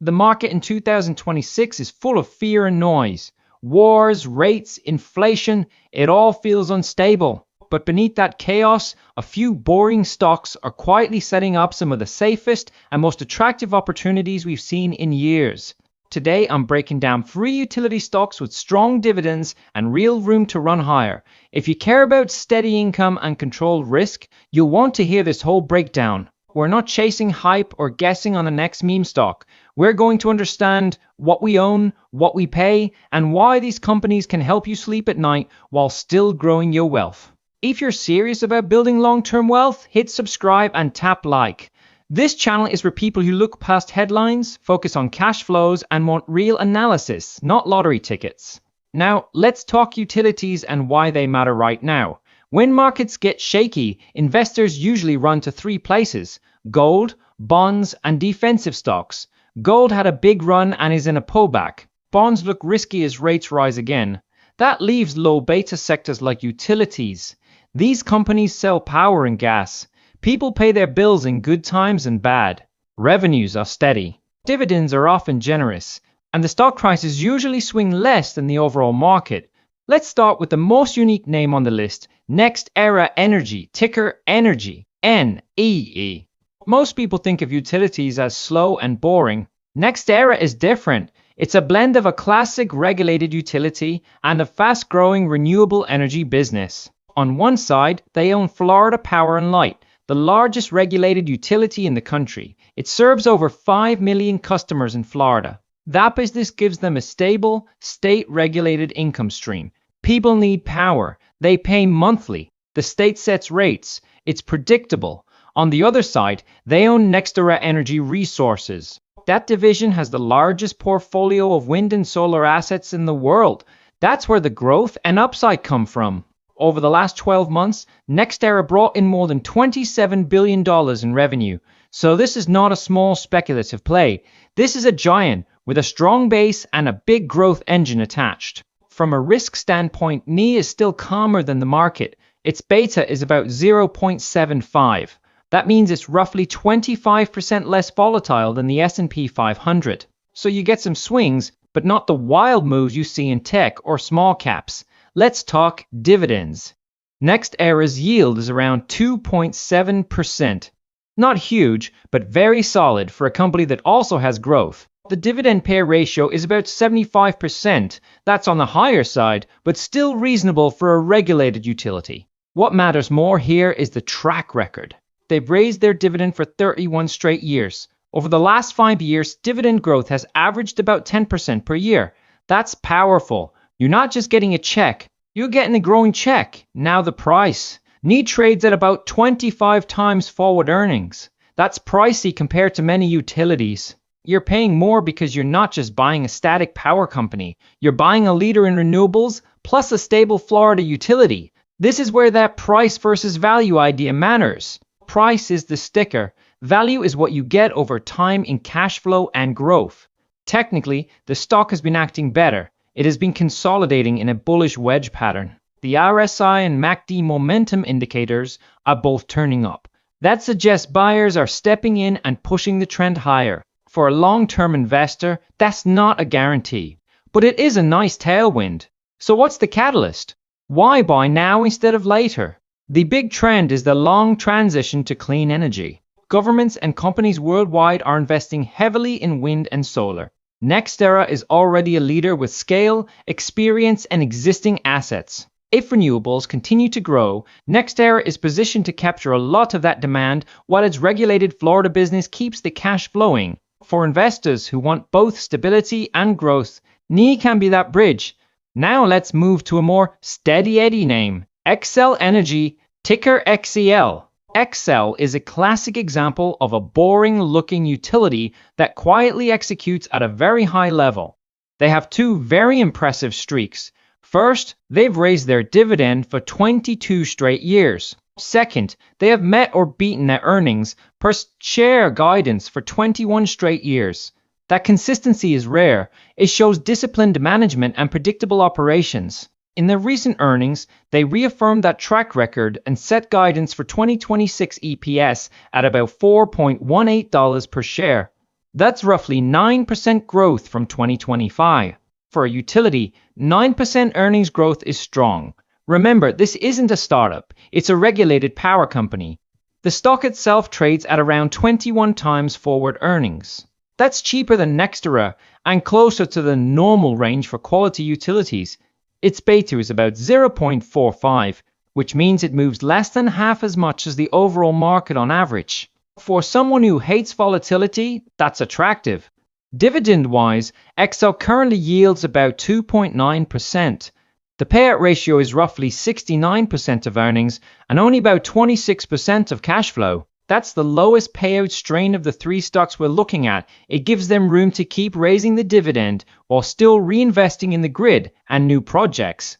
The market in 2026 is full of fear and noise. Wars, rates, inflation, it all feels unstable. But beneath that chaos, a few boring stocks are quietly setting up some of the safest and most attractive opportunities we've seen in years. Today, I'm breaking down 3 utility stocks with strong dividends and real room to run higher. If you care about steady income and controlled risk, you'll want to hear this whole breakdown. We're not chasing hype or guessing on the next meme stock. We're going to understand what we own, what we pay, and why these companies can help you sleep at night while still growing your wealth. If you're serious about building long-term wealth, hit subscribe and tap like. This channel is for people who look past headlines, focus on cash flows, and want real analysis, not lottery tickets. Now, let's talk utilities and why they matter right now. When markets get shaky, investors usually run to 3 places: gold, bonds, and defensive stocks. Gold had a big run and is in a pullback. Bonds look risky as rates rise again. That leaves low beta sectors like utilities. These companies sell power and gas. People pay their bills in good times and bad. Revenues are steady. Dividends are often generous, and the stock prices usually swing less than the overall market. Let's start with the most unique name on the list, NextEra Energy, ticker Energy, NEE. Most people think of utilities as slow and boring. NextEra is different. It's a blend of a classic regulated utility and a fast-growing renewable energy business. On one side, they own Florida Power and Light, the largest regulated utility in the country. It serves over 5 million customers in Florida. That business gives them a stable, state-regulated income stream. People need power. They pay monthly. The state sets rates. It's predictable. On the other side, they own NextEra Energy Resources. That division has the largest portfolio of wind and solar assets in the world. That's where the growth and upside come from. Over the last 12 months, NextEra brought in more than $27 billion in revenue. So this is not a small speculative play. This is a giant with a strong base and a big growth engine attached. From a risk standpoint, NE is still calmer than the market. Its beta is about 0.75. That means it's roughly 25% less volatile than the S&P 500. So you get some swings, but not the wild moves you see in tech or small caps. Let's talk dividends. NextEra's yield is around 2.7%. Not huge, but very solid for a company that also has growth. The dividend pay ratio is about 75%. That's on the higher side, but still reasonable for a regulated utility. What matters more here is the track record. They've raised their dividend for 31 straight years. Over the last 5 years, dividend growth has averaged about 10% per year. That's powerful. You're not just getting a check, you're getting a growing check. Now the price. NE trades at about 25 times forward earnings. That's pricey compared to many utilities. You're paying more because you're not just buying a static power company. You're buying a leader in renewables plus a stable Florida utility. This is where that price versus value idea matters. Price is the sticker. Value is what you get over time in cash flow and growth. Technically, the stock has been acting better. It has been consolidating in a bullish wedge pattern. The RSI and MACD momentum indicators are both turning up. That suggests buyers are stepping in and pushing the trend higher. For a long-term investor, that's not a guarantee, but it is a nice tailwind. So what's the catalyst? Why buy now instead of later? The big trend is the long transition to clean energy. Governments and companies worldwide are investing heavily in wind and solar. NextEra is already a leader with scale, experience, and existing assets. If renewables continue to grow, NextEra is positioned to capture a lot of that demand while its regulated Florida business keeps the cash flowing. For investors who want both stability and growth, NE can be that bridge. Now let's move to a more steady Eddie name, Xcel Energy, ticker XCL. Xcel is a classic example of a boring-looking utility that quietly executes at a very high level. They have 2 very impressive streaks. First, they've raised their dividend for 22 straight years. Second, they have met or beaten their earnings per share guidance for 21 straight years. That consistency is rare. It shows disciplined management and predictable operations. In their recent earnings, they reaffirmed that track record and set guidance for 2026 EPS at about $4.18 per share. That's roughly 9% growth from 2025. For a utility, 9% earnings growth is strong. Remember, this isn't a startup, it's a regulated power company. The stock itself trades at around 21 times forward earnings. That's cheaper than NextEra and closer to the normal range for quality utilities. Its beta is about 0.45, which means it moves less than half as much as the overall market on average. For someone who hates volatility, that's attractive. Dividend-wise, Xcel currently yields about 2.9%. The payout ratio is roughly 69% of earnings and only about 26% of cash flow. That's the lowest payout strain of the three stocks we're looking at. It gives them room to keep raising the dividend while still reinvesting in the grid and new projects.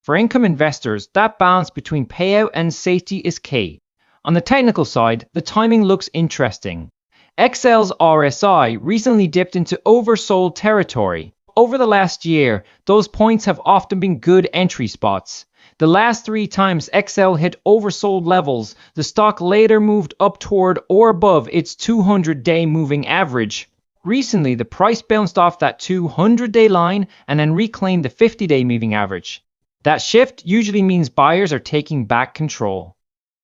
For income investors, that balance between payout and safety is key. On the technical side, the timing looks interesting. Xcel's RSI recently dipped into oversold territory. Over the last year, those points have often been good entry spots. The last 3 times Xcel hit oversold levels, the stock later moved up toward or above its 200-day moving average. Recently, the price bounced off that 200-day line and then reclaimed the 50-day moving average. That shift usually means buyers are taking back control.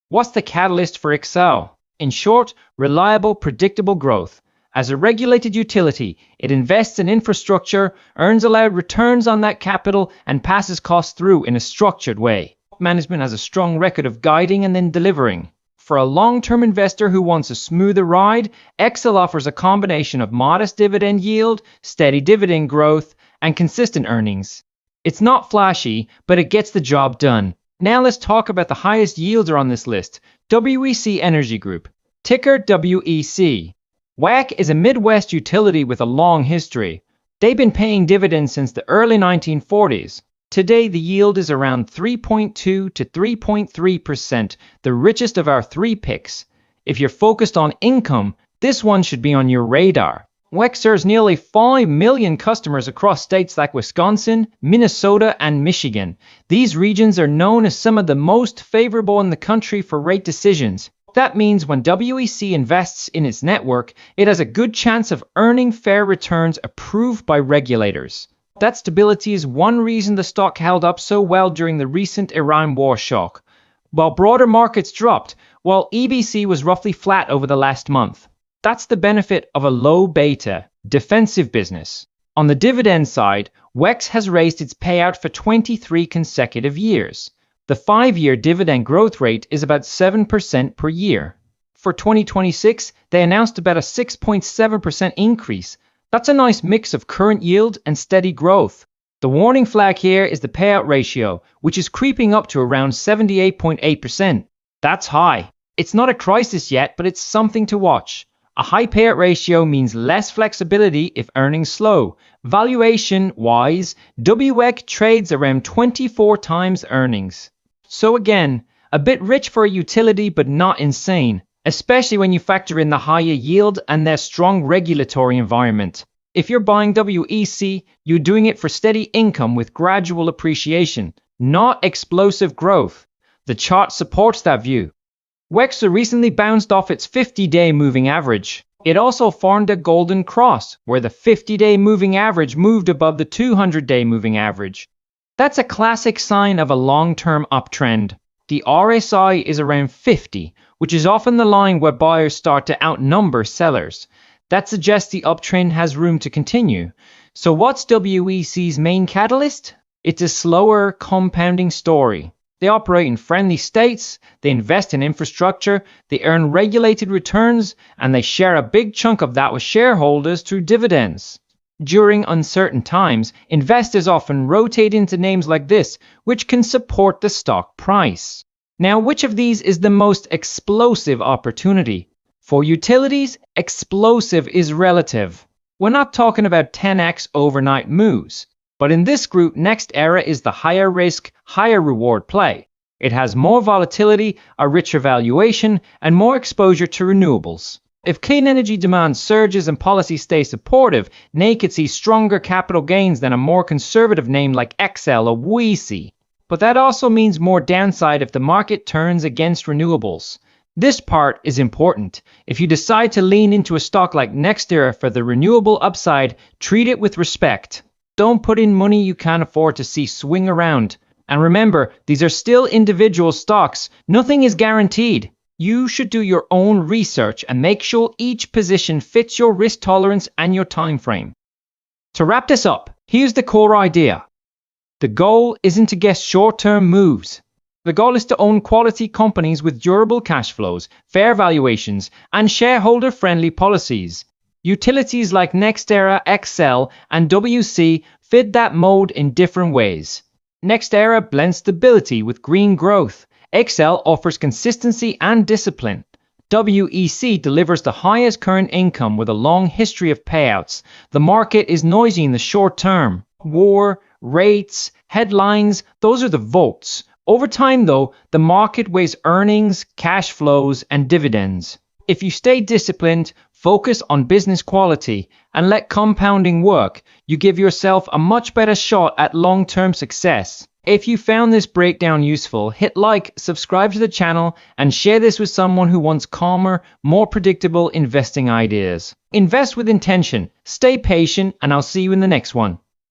What's the catalyst for Xcel? In short, reliable, predictable growth. As a regulated utility, it invests in infrastructure, earns allowed returns on that capital, and passes costs through in a structured way. Management has a strong record of guiding and then delivering. For a long-term investor who wants a smoother ride, Xcel offers a combination of modest dividend yield, steady dividend growth, and consistent earnings. It's not flashy, but it gets the job done. Now let's talk about the highest yielder on this list, WEC Energy Group, ticker WEC. WEC is a Midwest utility with a long history. They've been paying dividends since the early 1940s. Today, the yield is around 3.2 to 3.3%, the richest of our 3 picks. If you're focused on income, this one should be on your radar. WEC serves nearly 5 million customers across states like Wisconsin, Minnesota, and Michigan. These regions are known as some of the most favorable in the country for rate decisions. That means when WEC invests in its network, it has a good chance of earning fair returns approved by regulators. That stability is one reason the stock held up so well during the recent Iran war shock. While broader markets dropped, while EBC was roughly flat over the last month. That's the benefit of a low beta, defensive business. On the dividend side, WEC has raised its payout for 23 consecutive years. The 5-year dividend growth rate is about 7% per year. For 2026, they announced about a 6.7% increase. That's a nice mix of current yield and steady growth. The warning flag here is the payout ratio, which is creeping up to around 78.8%. That's high. It's not a crisis yet, but it's something to watch. A high payout ratio means less flexibility if earnings slow. Valuation-wise, WEC trades around 24 times earnings. So again, a bit rich for a utility but not insane, especially when you factor in the higher yield and their strong regulatory environment. If you're buying WEC, you're doing it for steady income with gradual appreciation, not explosive growth. The chart supports that view. WEC recently bounced off its 50-day moving average. It also formed a golden cross, where the 50-day moving average moved above the 200-day moving average. That's a classic sign of a long-term uptrend. The RSI is around 50, which is often the line where buyers start to outnumber sellers. That suggests the uptrend has room to continue. So what's WEC's main catalyst? It's a slower, compounding story. They operate in friendly states, they invest in infrastructure, they earn regulated returns, and they share a big chunk of that with shareholders through dividends. During uncertain times, investors often rotate into names like this, which can support the stock price. Now, which of these is the most explosive opportunity? For utilities, explosive is relative. We're not talking about 10x overnight moves. But in this group, NextEra is the higher risk, higher reward play. It has more volatility, a richer valuation, and more exposure to renewables. If clean energy demand surges and policy stays supportive, they could see stronger capital gains than a more conservative name like Xcel or WEC. But that also means more downside if the market turns against renewables. This part is important. If you decide to lean into a stock like NextEra for the renewable upside, treat it with respect. Don't put in money you can't afford to see swing around. And remember, these are still individual stocks. Nothing is guaranteed. You should do your own research and make sure each position fits your risk tolerance and your time frame. To wrap this up, here's the core idea. The goal isn't to guess short-term moves. The goal is to own quality companies with durable cash flows, fair valuations, and shareholder-friendly policies. Utilities like NextEra, Xcel, and WEC fit that mode in different ways. NextEra blends stability with green growth. Xcel offers consistency and discipline. WEC delivers the highest current income with a long history of payouts. The market is noisy in the short term. War, rates, headlines, those are the votes. Over time, though, the market weighs earnings, cash flows, and dividends. If you stay disciplined, focus on business quality, and let compounding work, you give yourself a much better shot at long-term success. If you found this breakdown useful, hit like, subscribe to the channel, and share this with someone who wants calmer, more predictable investing ideas. Invest with intention, stay patient, and I'll see you in the next one.